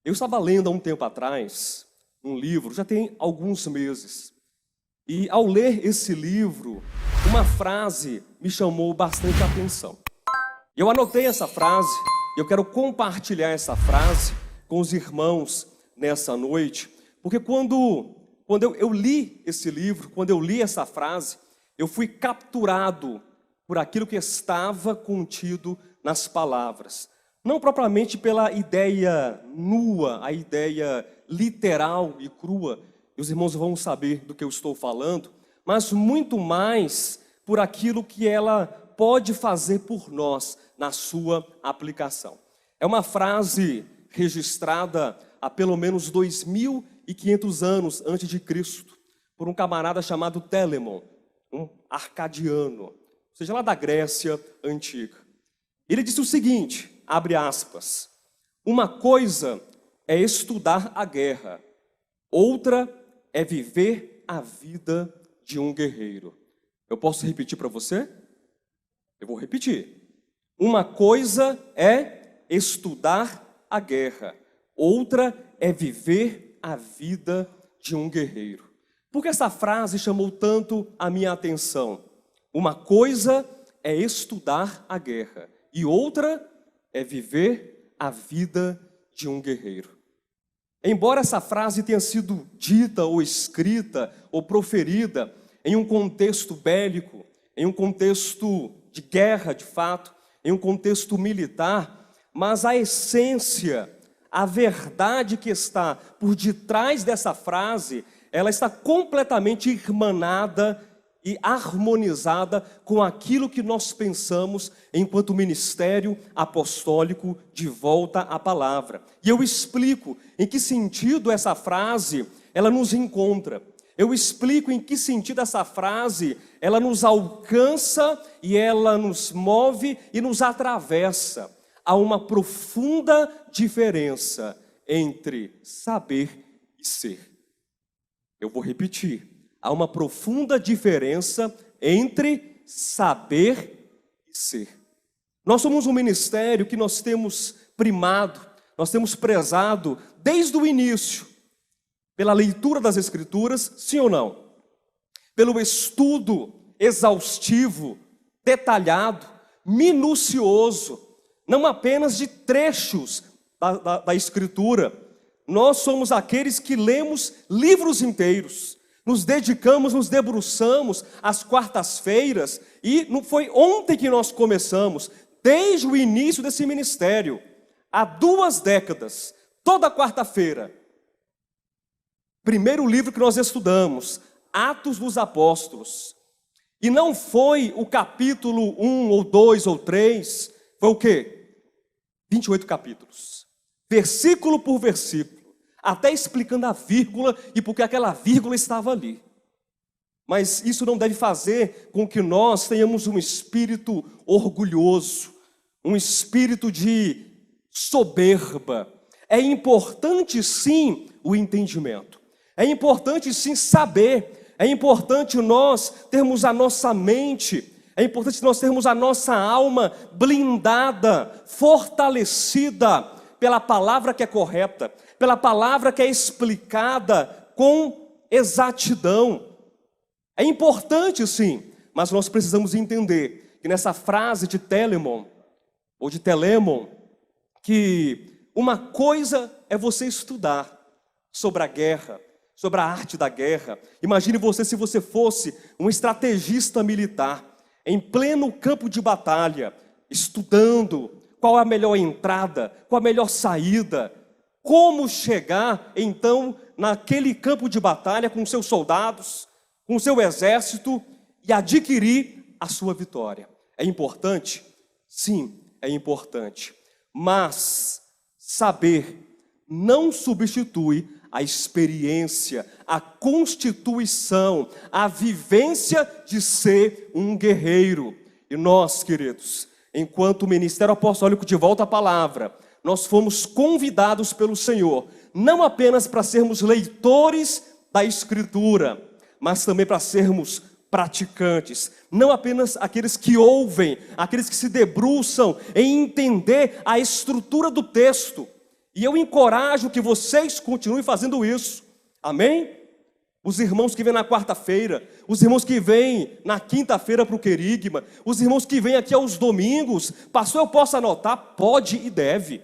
Eu estava lendo há um tempo atrás um livro, já tem alguns meses, e ao ler esse livro, uma frase me chamou bastante atenção. Eu anotei essa frase, e eu quero compartilhar essa frase com os irmãos nessa noite, porque quando eu li esse livro, quando eu li essa frase, eu fui capturado por aquilo que estava contido nas palavras. Não propriamente pela ideia nua, a ideia literal e crua, e os irmãos vão saber do que eu estou falando, mas muito mais por aquilo que ela pode fazer por nós na sua aplicação. É uma frase registrada há pelo menos 2.500 anos antes de Cristo, por um camarada chamado Telemon, um arcadiano, ou seja, lá da Grécia antiga. Ele disse o seguinte, abre aspas, uma coisa é estudar a guerra, outra é viver a vida de um guerreiro. Eu posso repetir para você? Eu vou repetir. Uma coisa é estudar a guerra, outra é viver a vida de um guerreiro. Por que essa frase chamou tanto a minha atenção? Uma coisa é estudar a guerra e outra é viver a vida de um guerreiro. Embora essa frase tenha sido dita ou escrita ou proferida em um contexto bélico, em um contexto de guerra de fato, em um contexto militar, mas a essência, a verdade que está por detrás dessa frase, ela está completamente irmanada e harmonizada com aquilo que nós pensamos enquanto ministério apostólico de volta à palavra. E eu explico em que sentido essa frase ela nos encontra. Eu explico em que sentido essa frase ela nos alcança e ela nos move e nos atravessa. Há uma profunda diferença entre saber e ser. Eu vou repetir. Há uma profunda diferença entre saber e ser. Nós somos um ministério que nós temos primado, nós temos prezado desde o início, pela leitura das Escrituras, sim ou não? Pelo estudo exaustivo, detalhado, minucioso, não apenas de trechos da Escritura. Nós somos aqueles que lemos livros inteiros. Nos dedicamos, nos debruçamos às quartas-feiras e não foi ontem que nós começamos, desde o início desse ministério, há 2 décadas, toda quarta-feira. Primeiro livro que nós estudamos, Atos dos Apóstolos. E não foi o capítulo 1 ou 2 ou 3, foi o quê? 28 capítulos, versículo por versículo. Até explicando a vírgula e porque aquela vírgula estava ali. Mas isso não deve fazer com que nós tenhamos um espírito orgulhoso, um espírito de soberba. É importante sim o entendimento. É importante sim saber. É importante nós termos a nossa mente, é importante nós termos a nossa alma blindada, fortalecida pela palavra que é correta, pela palavra que é explicada com exatidão. É importante sim, mas nós precisamos entender que nessa frase de Telemon, ou de Telemon, que uma coisa é você estudar sobre a guerra, sobre a arte da guerra. Imagine você se você fosse um estrategista militar, em pleno campo de batalha, estudando qual é a melhor entrada, qual a melhor saída, como chegar, então, naquele campo de batalha com seus soldados, com seu exército e adquirir a sua vitória. É importante? Sim, é importante. Mas saber não substitui a experiência, a constituição, a vivência de ser um guerreiro. E nós, queridos, enquanto Ministério Apostólico de Volta à Palavra, nós fomos convidados pelo Senhor, não apenas para sermos leitores da Escritura, mas também para sermos praticantes. Não apenas aqueles que ouvem, aqueles que se debruçam em entender a estrutura do texto E eu encorajo que vocês continuem fazendo isso. Amém? Os irmãos que vêm na quarta-feira, os irmãos que vêm na quinta-feira para o querigma, os irmãos que vêm aqui aos domingos. Pastor, eu posso anotar? Pode e deve.